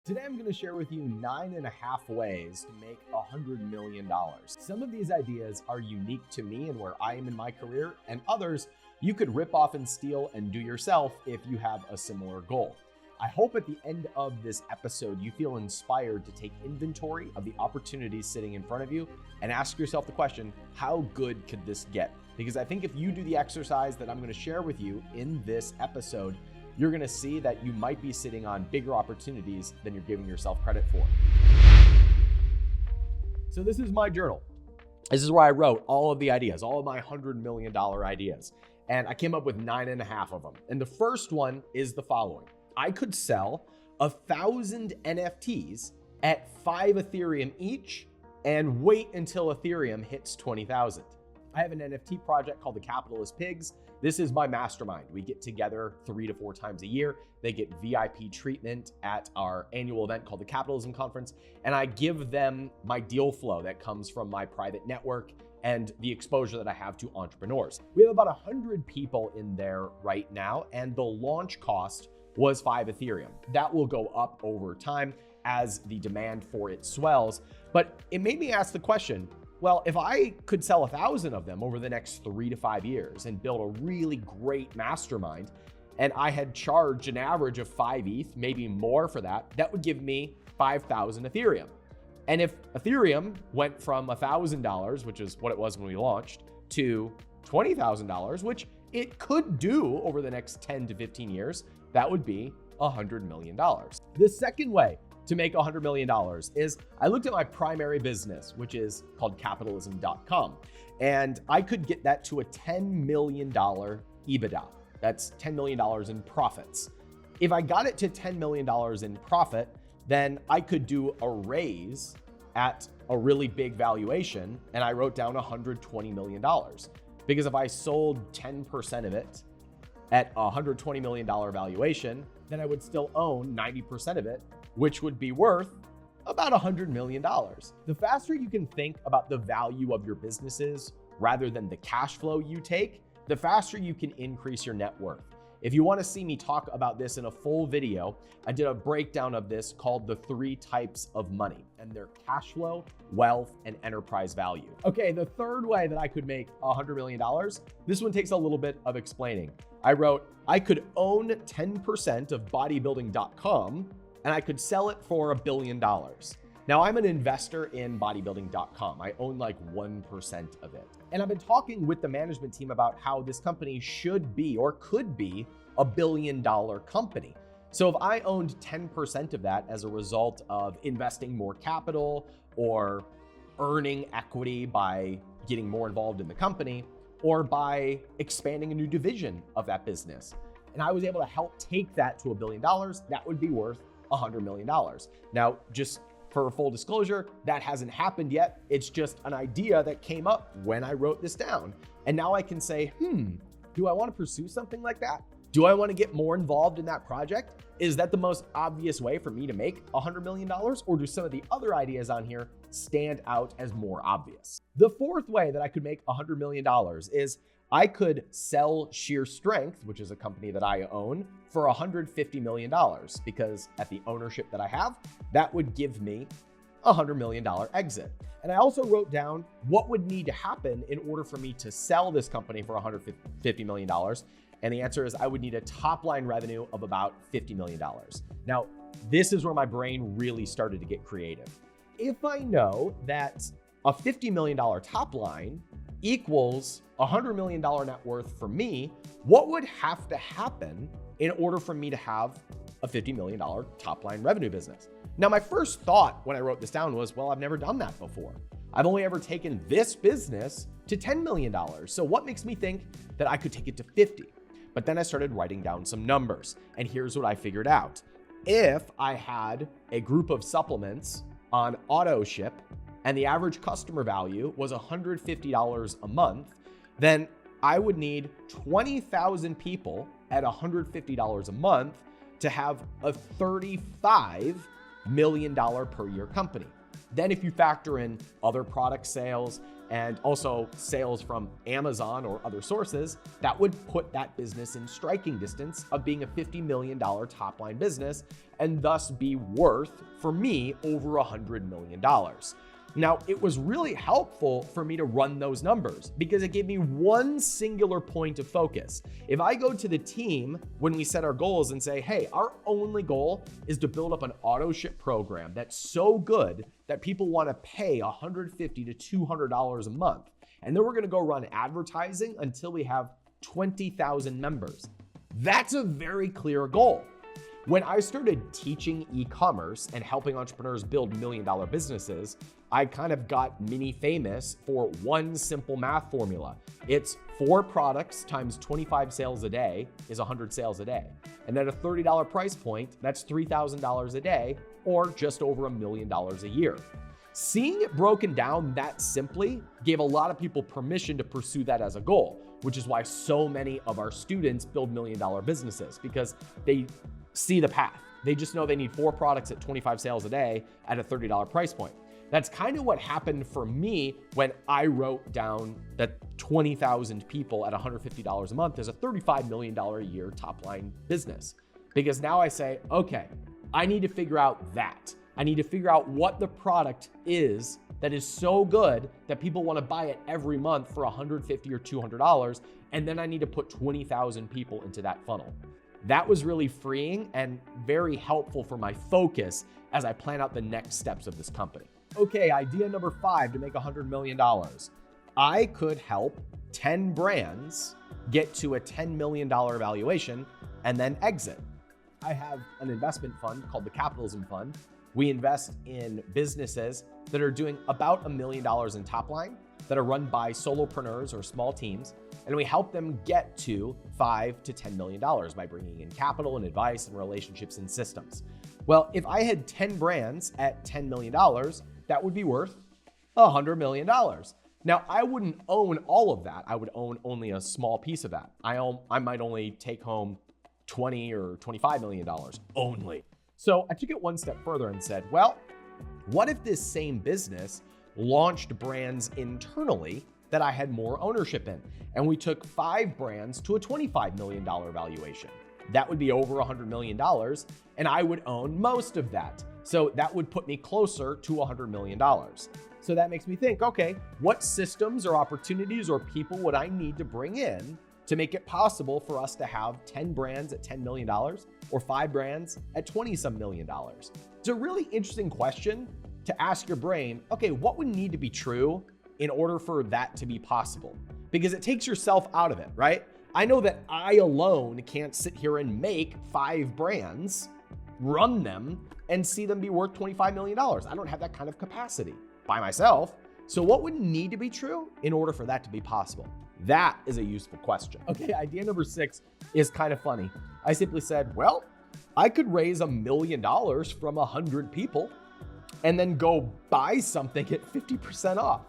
Today, I'm going to share with you 9.5 ways to make $100 million. Some of these ideas are unique to me and where I am in my career, and others you could rip off and steal and do yourself if you have a similar goal. I hope at the end of this episode, you feel inspired to take inventory of the opportunities sitting in front of you and ask yourself the question, how good could this get? Because I think if you do the exercise that I'm going to share with you in this episode, you're going to see that you might be sitting on bigger opportunities than you're giving yourself credit for. So this is my journal. This is where I wrote all of the ideas, all of my $100 million ideas. And I came up with 9.5 of them. And the first one is the following. I could sell 1,000 NFTs at 5 Ethereum each and wait until Ethereum hits 20,000. I have an NFT project called the Capitalist Pigs. This is my mastermind. We get together 3 to 4 times a year. They get VIP treatment at our annual event called the Capitalism Conference. And I give them my deal flow that comes from my private network and the exposure that I have to entrepreneurs. We have about 100 people in there right now, and the launch cost was 5 Ethereum. That will go up over time as the demand for it swells. But it made me ask the question, well, if I could sell 1,000 of them over the next 3 to 5 years and build a really great mastermind, and I had charged an average of 5 ETH, maybe more for that, that would give me 5,000 Ethereum. And if Ethereum went from $1,000, which is what it was when we launched, to $20,000, which it could do over the next 10 to 15 years, that would be $100 million. The second way to make $100 million is I looked at my primary business, which is called capitalism.com, and I could get that to a $10 million EBITDA. That's $10 million in profits. If I got it to $10 million in profit, then I could do a raise at a really big valuation, and I wrote down $120 million. Because if I sold 10% of it at a $120 million valuation, then I would still own 90% of it, which would be worth about $100 million. The faster you can think about the value of your businesses rather than the cash flow you take, the faster you can increase your net worth. If you want to see me talk about this in a full video, I did a breakdown of this called the 3 types of money, and they're cash flow, wealth, and enterprise value. Okay, the third way that I could make $100 million, this one takes a little bit of explaining. I wrote, I could own 10% of bodybuilding.com and I could sell it for $1 billion. Now, I'm an investor in bodybuilding.com. I own like 1% of it. And I've been talking with the management team about how this company should be or could be $1 billion company. So if I owned 10% of that as a result of investing more capital or earning equity by getting more involved in the company or by expanding a new division of that business, and I was able to help take that to $1 billion, that would be worth $100 million. Now, just for full disclosure, that hasn't happened yet. It's just an idea that came up when I wrote this down. And now I can say, do I want to pursue something like that? Do I want to get more involved in that project? Is that the most obvious way for me to make $100 million? Or do some of the other ideas on here stand out as more obvious? The fourth way that I could make $100 million is I could sell Sheer Strength, which is a company that I own, for $150 million, because at the ownership that I have, that would give me a $100 million exit. And I also wrote down what would need to happen in order for me to sell this company for $150 million. And the answer is I would need a top line revenue of about $50 million. Now, this is where my brain really started to get creative. If I know that a $50 million top line equals $100 million net worth for me, what would have to happen in order for me to have a $50 million top line revenue business? Now, my first thought when I wrote this down was, well, I've never done that before. I've only ever taken this business to $10 million. So what makes me think that I could take it to 50? But then I started writing down some numbers, and here's what I figured out. If I had a group of supplements on auto ship and the average customer value was $150 a month, then I would need 20,000 people at $150 a month to have a $35 million per year company. Then if you factor in other product sales and also sales from Amazon or other sources, that would put that business in striking distance of being a $50 million top line business and thus be worth, for me, over $100 million. Now, it was really helpful for me to run those numbers because it gave me one singular point of focus. If I go to the team when we set our goals and say, hey, our only goal is to build up an auto ship program that's so good that people want to pay $150 to $200 a month. And then we're going to go run advertising until we have 20,000 members. That's a very clear goal. When I started teaching e-commerce and helping entrepreneurs build million-dollar businesses, I kind of got mini famous for one simple math formula. It's 4 products times 25 sales a day is 100 sales a day. And at a $30 price point, that's $3,000 a day or just over $1 million a year. Seeing it broken down that simply gave a lot of people permission to pursue that as a goal, which is why so many of our students build million-dollar businesses, because they see the path. They just know they need 4 products at 25 sales a day at a $30 price point. That's kind of what happened for me when I wrote down that 20,000 people at $150 a month is a $35 million a year top line business. Because now I say, okay, I need to figure out that. I need to figure out what the product is that is so good that people want to buy it every month for $150 or $200. And then I need to put 20,000 people into that funnel. That was really freeing and very helpful for my focus as I plan out the next steps of this company. Okay, idea number 5 to make $100 million. I could help 10 brands get to a $10 million valuation and then exit. I have an investment fund called the Capitalism Fund. We invest in businesses that are doing about $1 million in top line that are run by solopreneurs or small teams, and we help them get to $5 to $10 million by bringing in capital and advice and relationships and systems. Well, if I had 10 brands at $10 million, that would be worth $100 million. Now, I wouldn't own all of that. I would own only a small piece of that. I might only take home $20 or $25 million only. So I took it one step further and said, well, what if this same business launched brands internally that I had more ownership in? And we took 5 brands to a $25 million valuation. That would be over $100 million, and I would own most of that. So that would put me closer to $100 million. So that makes me think, okay, what systems or opportunities or people would I need to bring in to make it possible for us to have 10 brands at $10 million or 5 brands at 20-some million dollars? It's a really interesting question to ask your brain, okay, what would need to be true in order for that to be possible? Because it takes yourself out of it, right? I know that I alone can't sit here and make 5 brands, run them, and see them be worth $25 million. I don't have that kind of capacity by myself. So what would need to be true in order for that to be possible? That is a useful question. Okay, idea number 6 is kind of funny. I simply said, well, I could raise $1 million from 100 people and then go buy something at 50% off.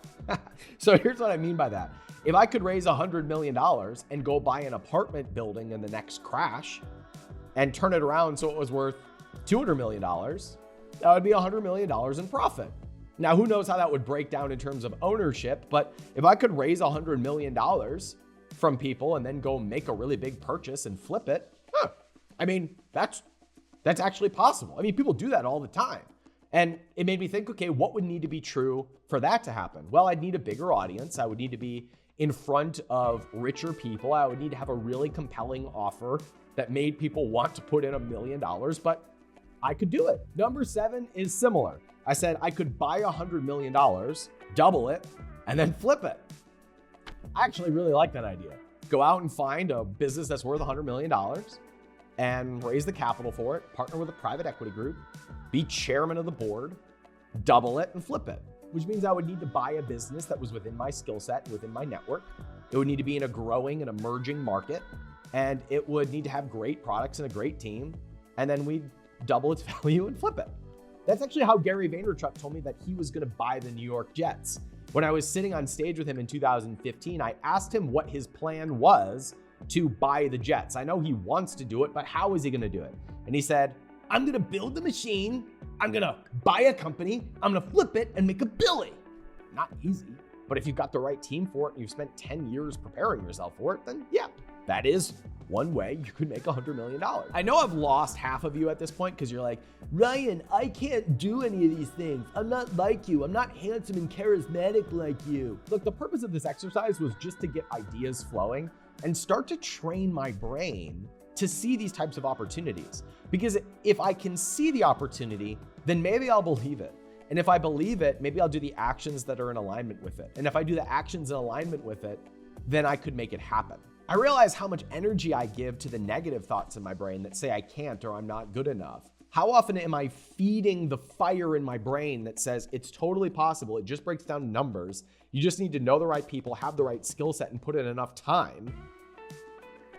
So here's what I mean by that. If I could raise $100 million and go buy an apartment building in the next crash and turn it around so it was worth $200 million, that would be $100 million in profit. Now, who knows how that would break down in terms of ownership, but if I could raise $100 million from people and then go make a really big purchase and flip it, I mean, that's actually possible. I mean, people do that all the time. And it made me think, okay, what would need to be true for that to happen? Well, I'd need a bigger audience. I would need to be in front of richer people. I would need to have a really compelling offer that made people want to put in $1 million, but I could do it. Number 7 is similar. I said I could buy $100 million, double it, and then flip it. I actually really like that idea. Go out and find a business that's worth $100 million and raise the capital for it, partner with a private equity group, be chairman of the board, double it, and flip it, which means I would need to buy a business that was within my skill set, within my network. It would need to be in a growing and emerging market, and it would need to have great products and a great team, and then we'd double its value and flip it. That's actually how Gary Vaynerchuk told me that he was going to buy the New York Jets. When I was sitting on stage with him in 2015, I asked him what his plan was to buy the Jets. I know he wants to do it, but how is he going to do it? And he said, I'm going to build the machine. I'm going to buy a company. I'm going to flip it and make $1 billion. Not easy, But if you've got the right team for it and you've spent 10 years preparing yourself for it, then yeah, that is one way you could make $100 million. I know I've lost half of you at this point because you're like, Ryan, I can't do any of these things. I'm not like you. I'm not handsome and charismatic like you. Look, the purpose of this exercise was just to get ideas flowing and start to train my brain to see these types of opportunities. Because if I can see the opportunity, then maybe I'll believe it. And if I believe it, maybe I'll do the actions that are in alignment with it. And if I do the actions in alignment with it, then I could make it happen. I realize how much energy I give to the negative thoughts in my brain that say I can't or I'm not good enough. How often am I feeding the fire in my brain that says it's totally possible, it just breaks down numbers, you just need to know the right people, have the right skill set, and put in enough time,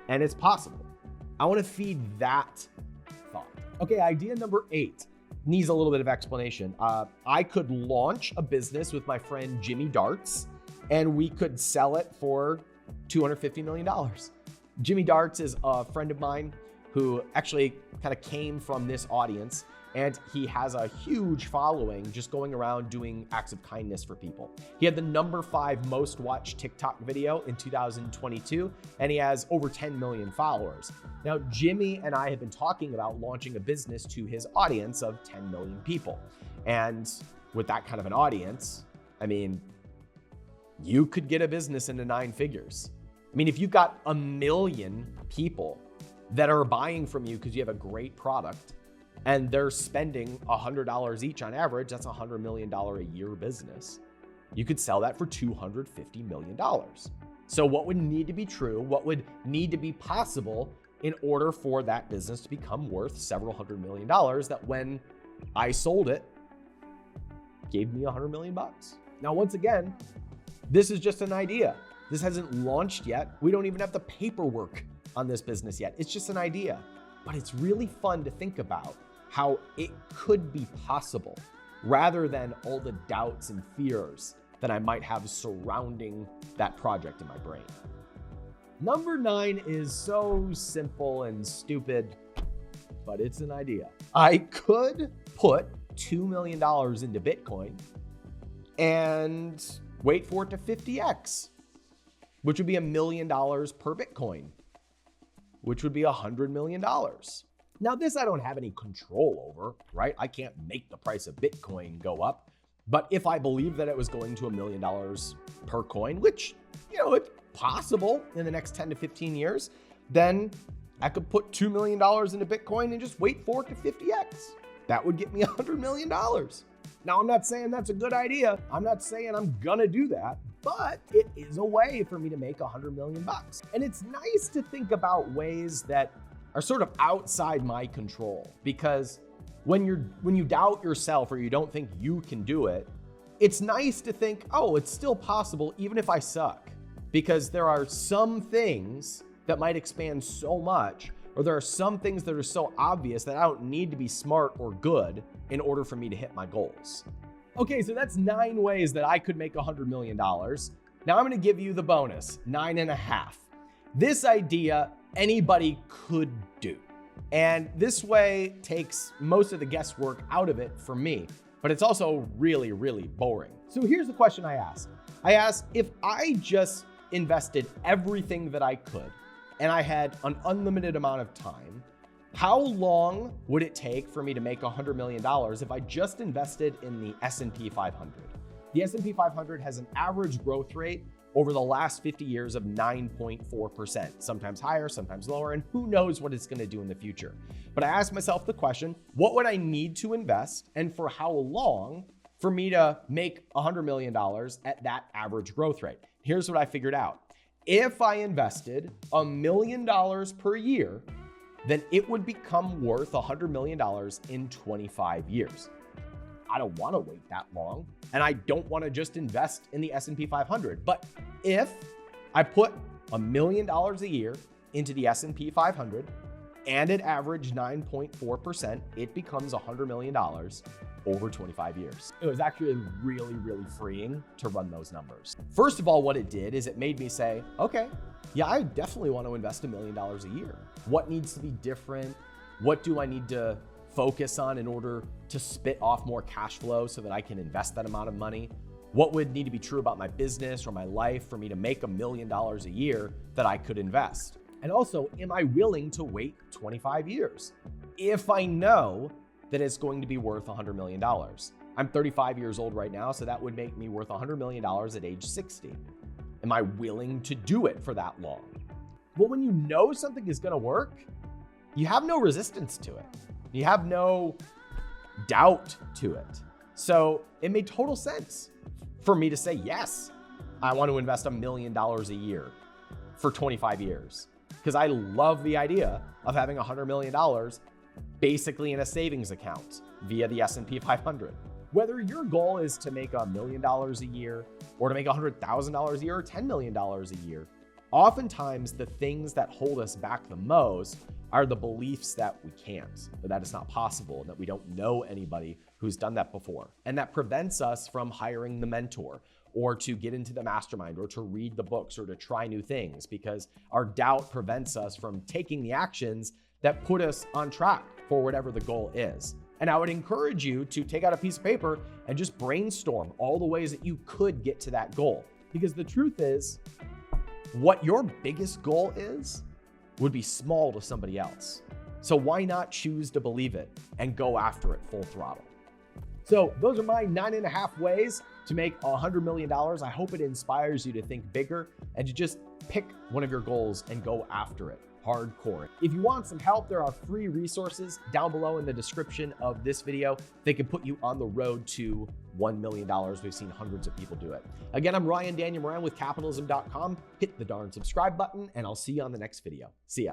and it's possible. I want to feed that thought. Okay, idea number 8 needs a little bit of explanation. I could launch a business with my friend Jimmy Darts, and we could sell it for $250 million. Jimmy Darts is a friend of mine who actually kind of came from this audience, and he has a huge following just going around doing acts of kindness for people. He had the number 5 most watched TikTok video in 2022, and he has over 10 million followers. Now, Jimmy and I have been talking about launching a business to his audience of 10 million people. And with that kind of an audience, I mean, you could get a business into 9 figures. I mean, if you've got 1 million people that are buying from you because you have a great product and they're spending $100 each on average, that's $100 million a year business. You could sell that for $250 million. So what would need to be true? What would need to be possible in order for that business to become worth several $100 million that when I sold it, gave me $100 million? Now, once again, this is just an idea. This hasn't launched yet. We don't even have the paperwork on this business yet. It's just an idea, but it's really fun to think about how it could be possible rather than all the doubts and fears that I might have surrounding that project in my brain. Number 9 is so simple and stupid, but it's an idea. I could put $2 million into Bitcoin and wait for it to 50x, which would be $1 million per Bitcoin, which would be $100 million. Now, this I don't have any control over, right? I can't make the price of Bitcoin go up. But if I believe that it was going to $1 million per coin, which, it's possible in the next 10 to 15 years, then I could put $2 million into Bitcoin and just wait for it to 50x. That would get me $100 million. Now, I'm not saying that's a good idea. I'm not saying I'm gonna do that, but it is a way for me to make $100 million. And it's nice to think about ways that are sort of outside my control, because when you doubt yourself or you don't think you can do it, it's nice to think, oh, it's still possible even if I suck, because there are some things that might expand so much, or there are some things that are so obvious that I don't need to be smart or good in order for me to hit my goals. Okay, so that's 9 ways that I could make $100 million. Now I'm gonna give you the bonus, 9.5. This idea anybody could do. And this way takes most of the guesswork out of it for me, but it's also really, really boring. So here's the question I asked. I asked, if I just invested everything that I could and I had an unlimited amount of time, how long would it take for me to make $100 million if I just invested in the S&P 500? The S&P 500 has an average growth rate over the last 50 years of 9.4%, sometimes higher, sometimes lower, and who knows what it's gonna do in the future. But I asked myself the question, what would I need to invest and for how long for me to make $100 million at that average growth rate? Here's what I figured out. If I invested $1 million per year, then it would become worth $100 million in 25 years. I don't want to wait that long, and I don't want to just invest in the S&P 500. But if I put $1 million a year into the S&P 500 and it averaged 9.4%, it becomes $100 million over 25 years. It was actually really, really freeing to run those numbers. First of all, what it did is it made me say, okay, yeah, I definitely want to invest $1 million a year. What needs to be different? What do I need to focus on in order to spit off more cash flow so that I can invest that amount of money? What would need to be true about my business or my life for me to make $1 million a year that I could invest? And also, am I willing to wait 25 years if I know that it's going to be worth $100 million? I'm 35 years old right now, so that would make me worth $100 million at age 60. Am I willing to do it for that long? Well, when you know something is going to work, you have no resistance to it. You have no doubt to it. So it made total sense for me to say, yes, I want to invest $1 million a year for 25 years. Because I love the idea of having $100 million basically in a savings account via the S&P 500. Whether your goal is to make $1 million a year or to make $100,000 a year or $10 million a year, oftentimes the things that hold us back the most are the beliefs that we can't, that it's not possible, and that we don't know anybody who's done that before. And that prevents us from hiring the mentor or to get into the mastermind or to read the books or to try new things, because our doubt prevents us from taking the actions that put us on track for whatever the goal is. And I would encourage you to take out a piece of paper and just brainstorm all the ways that you could get to that goal. Because the truth is, what your biggest goal is would be small to somebody else. So why not choose to believe it and go after it full throttle? So those are my 9.5 ways to make $100 million. I hope it inspires you to think bigger and to just pick one of your goals and go after it hardcore. If you want some help, there are free resources down below in the description of this video. They can put you on the road to $1 million. We've seen hundreds of people do it. Again, I'm Ryan Daniel Moran with capitalism.com. Hit the darn subscribe button and I'll see you on the next video. See ya.